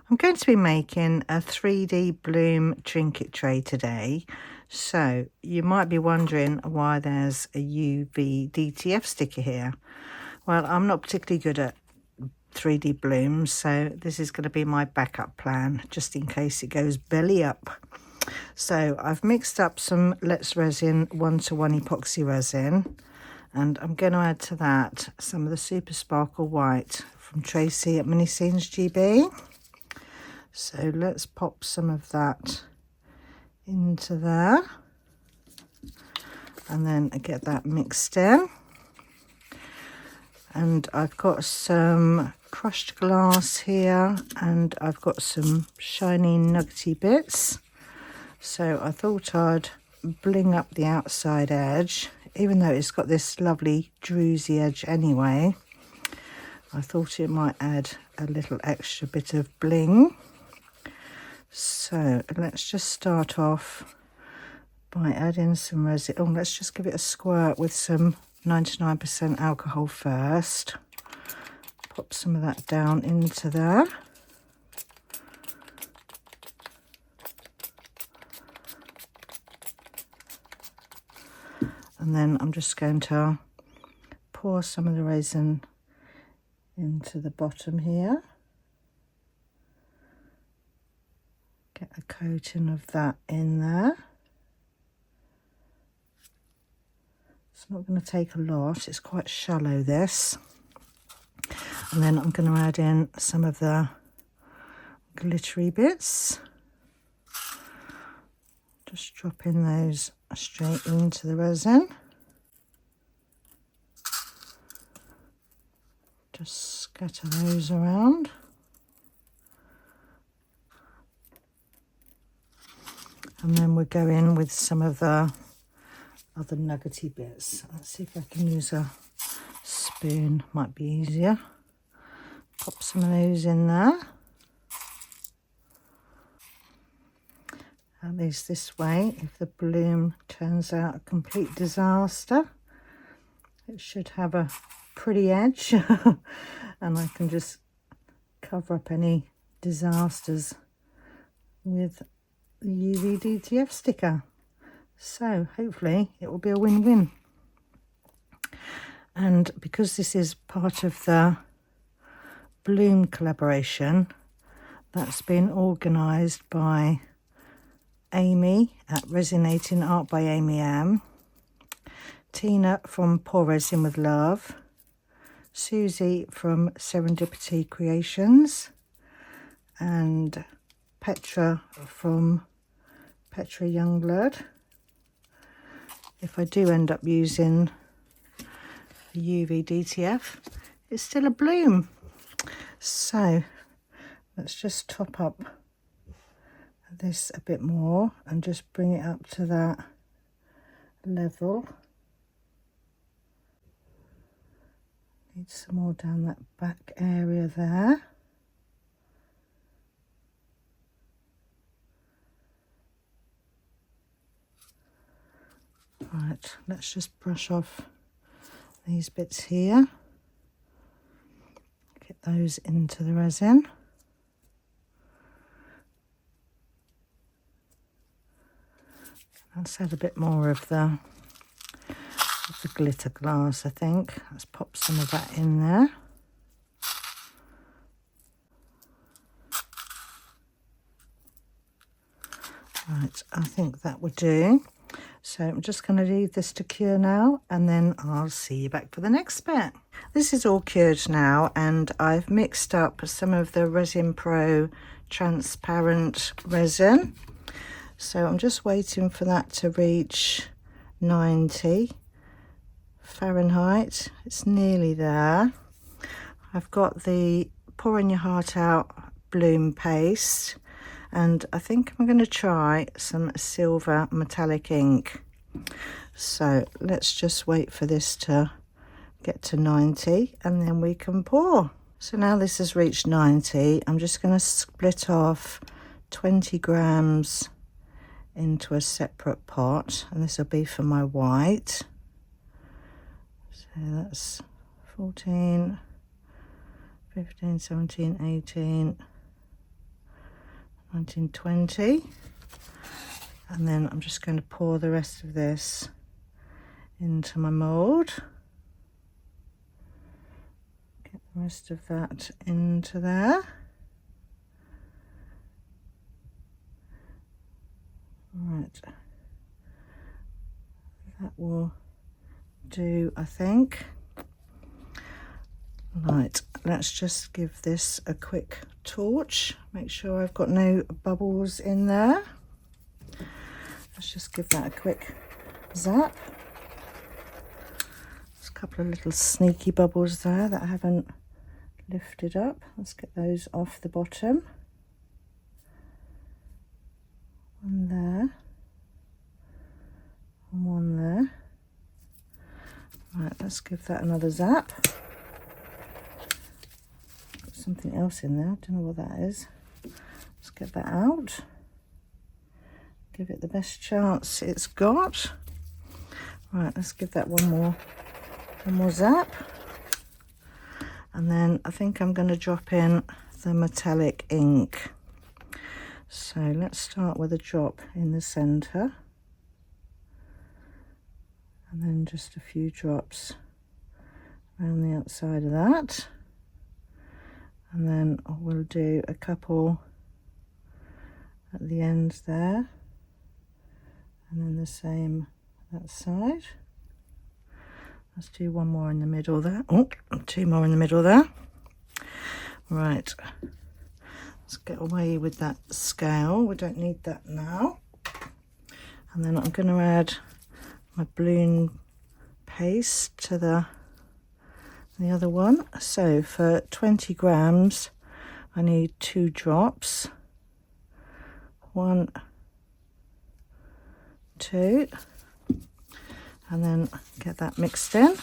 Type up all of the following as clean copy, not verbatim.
I'm going to be making a 3D bloom trinket tray today. So you might be wondering why there's a UV DTF sticker here. Well, I'm not particularly good at 3D blooms, so this is going to be my backup plan just in case it goes belly up. So I've mixed up some Let's Resin 1:1 epoxy resin, and I'm going to add to that some of the Super Sparkle White from Tracy at Mrresin GB. So let's pop some of that into there and then get that mixed in. And I've got some crushed glass here, and I've got some shiny nuggety bits. So I thought I'd bling up the outside edge, even though it's got this lovely druzy edge anyway. I thought it might add a little extra bit of bling. So let's just start off by adding some resin. Oh, let's just give it a squirt with some 99% alcohol first. Pop some of that down into there. And then I'm just going to pour some of the resin into the bottom here. Get a coating of that in there. It's not going to take a lot, it's quite shallow this. And then I'm going to add in some of the glittery bits. Just dropping those straight into the resin. Just scatter those around. And then we'll go in with some of the other nuggety bits. Let's see if I can use a spoon, might be easier. Pop some of those in there. At least this way, if the bloom turns out a complete disaster, it should have a pretty edge and I can just cover up any disasters with the UV DTF sticker. So hopefully it will be a win-win. And because this is part of the bloom collaboration that's been organised by Amy at Resonating Art by Amy M, Tina from Pour Resin with Love, Susie from Serendipity Creations, and Petra from Petra Youngblood. If I do end up using the UV DTF, it's still a bloom. So let's just top up this a bit more and just bring it up to that level. Need some more down that back area there. Right, let's just brush off these bits here. Get those into the resin. Let's add a bit more of the glitter glass, I think. Let's pop some of that in there. Right, I think that would do. So I'm just going to leave this to cure now, and then I'll see you back for the next bit. This is all cured now, and I've mixed up some of the Resin Pro transparent resin. So I'm just waiting for that to reach 90 Fahrenheit. It's nearly there. I've got the Pouring Your Heart Out bloom paste, and I think I'm going to try some silver metallic ink. So let's just wait for this to get to 90 and then we can pour. So now this has reached 90, I'm just going to split off 20 grams into a separate pot, and this will be for my white. So that's 14, 15, 17, 18, 1920. And then I'm just going to pour the rest of this into my mould. Get the rest of that into there. Right, that will do, I think. Right, let's just give this a quick torch. Make sure I've got no bubbles in there. Let's just give that a quick zap. There's a couple of little sneaky bubbles there that I haven't lifted up. Let's get those off the bottom. One there. And one there. Right, let's give that another zap. Got something else in there, don't know what that is. Let's get that out. Give it the best chance it's got. Right, let's give that one more zap. And then I think I'm going to drop in the metallic ink. So let's start with a drop in the center. And then just a few drops around the outside of that. And then we'll do a couple at the end there. And then the same that side. Let's do one more in the middle there. Oh, two more in the middle there. Right. Let's get away with that scale. We don't need that now. And then I'm going to add my balloon paste to the other one. So for 20 grams, I need 2 drops. 1, 2, and then get that mixed in.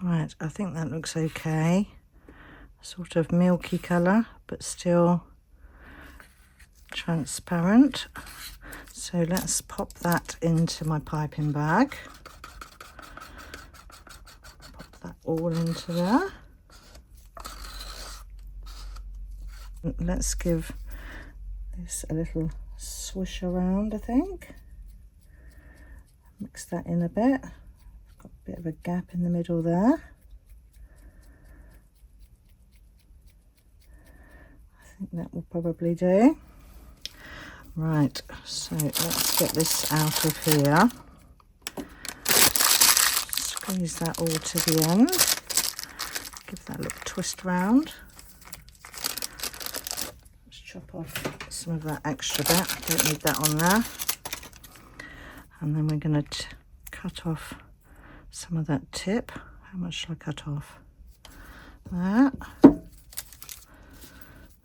Right, I think that looks okay. Sort of milky colour, but still transparent. So let's pop that into my piping bag. Pop that all into there. Let's give this a little swish around, I think. Mix that in a bit. Got a bit of a gap in the middle there. I think that will probably do. Right, so let's get this out of here. Squeeze that all to the end. Give that a little twist round. Let's chop off some of that extra bit. Don't need that on there. And then we're going to cut off some of that tip. How much shall I cut off? That.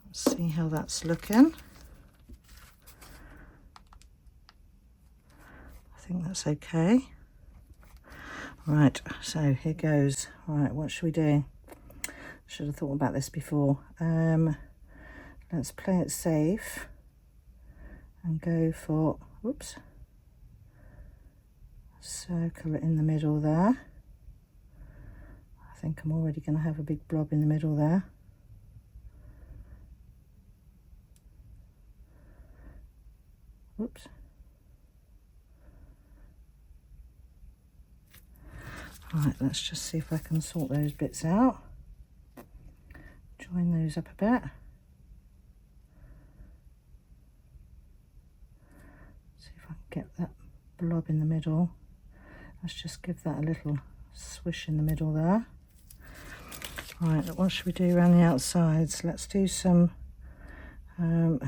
Let's see how that's looking. I think that's okay. Right, so here goes. Right, what should we do? Should have thought about this before. Let's play it safe and go for, whoops, circle it in the middle there. I think I'm already going to have a big blob in the middle there. Whoops. Right, let's just see if I can sort those bits out. Join those up a bit. See if I can get that blob in the middle. Let's just give that a little swish in the middle there. Right, what should we do around the outsides? Let's do some, oh,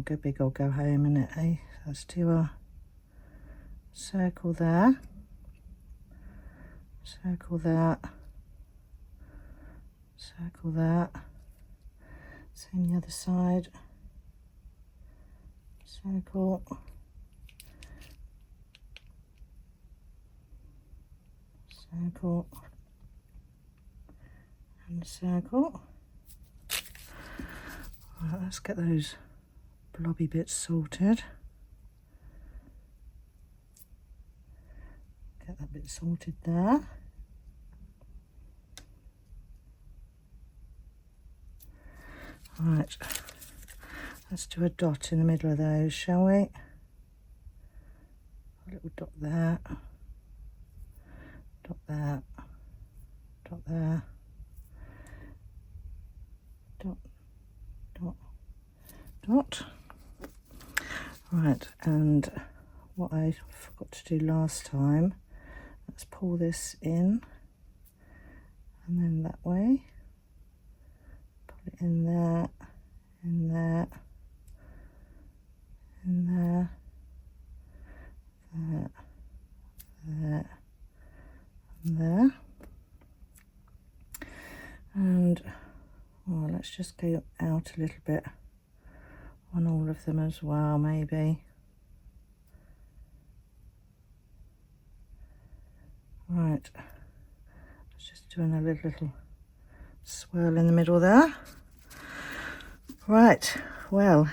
go big or go home, innit, eh? Let's do a circle there. Circle that, circle that, same the other side, circle, circle, and circle. Right, let's get those blobby bits sorted. Get that bit sorted there. Right, let's do a dot in the middle of those, shall we? A little dot there, dot there, dot there, dot, dot, dot. Right, and what I forgot to do last time, let's pull this in, and then that way, pull it in there, in there, in there, there, there, and there. And well, let's just go out a little bit on all of them as well, maybe. Right, just doing a little swirl in the middle there. Right, well,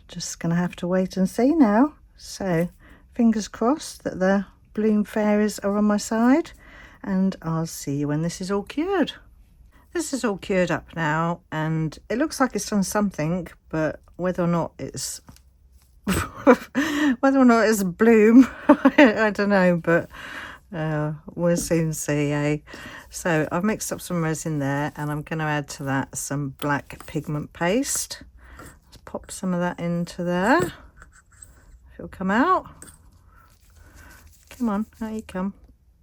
just gonna have to wait and see now. So fingers crossed that the bloom fairies are on my side, and I'll see you when this is all cured. This is all cured up now, and it looks like it's done something, but whether or not it's whether or not it's bloom, I don't know, but we'll soon see, eh? So I've mixed up some resin there, and I'm going to add to that some black pigment paste. Let's pop some of that into there. If it'll come out. Come on, out you come.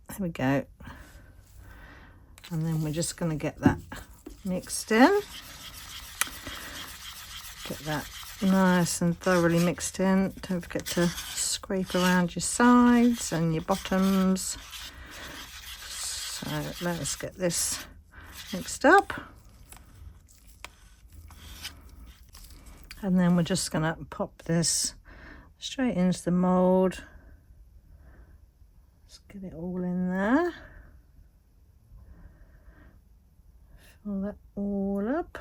There we go. And then we're just going to get that mixed in. Get that nice and thoroughly mixed in. Don't forget to scrape around your sides and your bottoms. So let's get this mixed up. And then we're just going to pop this straight into the mould. Let's get it all in there. Fill that all up.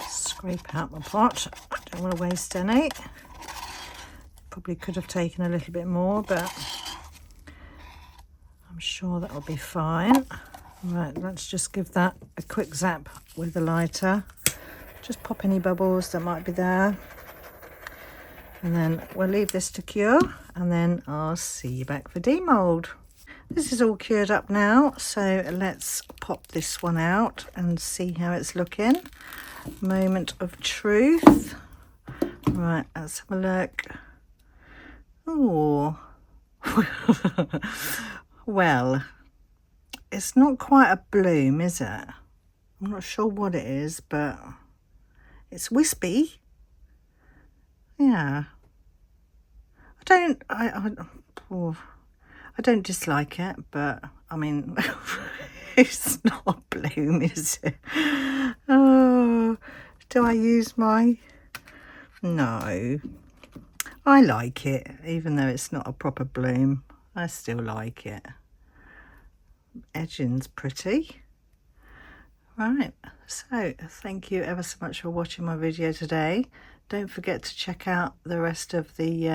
Scrape out my pot. I don't want to waste any. Probably could have taken a little bit more, but I'm sure that'll be fine. Right, let's just give that a quick zap with the lighter. Just pop any bubbles that might be there. And then we'll leave this to cure, and then I'll see you back for demold. This is all cured up now, so let's pop this one out and see how it's looking. Moment of truth. Right, let's have a look. Oh, well, it's not quite a bloom, is it? I'm not sure what it is, but it's wispy. Yeah. I don't dislike it, but I mean, it's not a bloom, is it? Oh, do I use my... No. I like it, even though it's not a proper bloom. I still like it. Edging's pretty. Right, so thank you ever so much for watching my video today. Don't forget to check out the rest of the,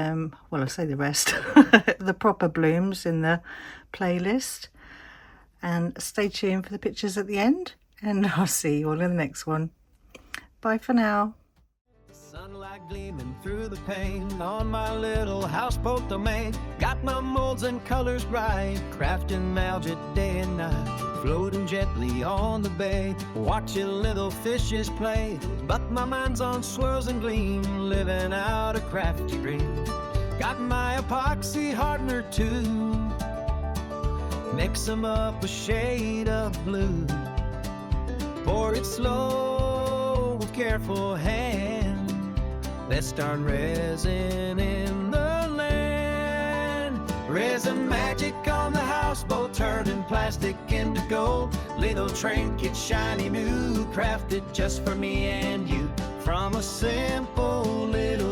well, I say the rest, the proper blooms in the playlist. And stay tuned for the pictures at the end. And I'll see you all in the next one. Bye for now. Sunlight gleaming through the pane on my little houseboat domain. Got my molds and colors right, crafting algae day and night, floating gently on the bay, watching little fishes play. But my mind's on swirls and gleam, living out a crafty dream. Got my epoxy hardener too, mix 'em up a shade of blue. Pour it slow with careful hand. Let's start resin in the land. Resin magic on the houseboat, turning plastic into gold. Little trinket, shiny new, crafted just for me and you. From a simple little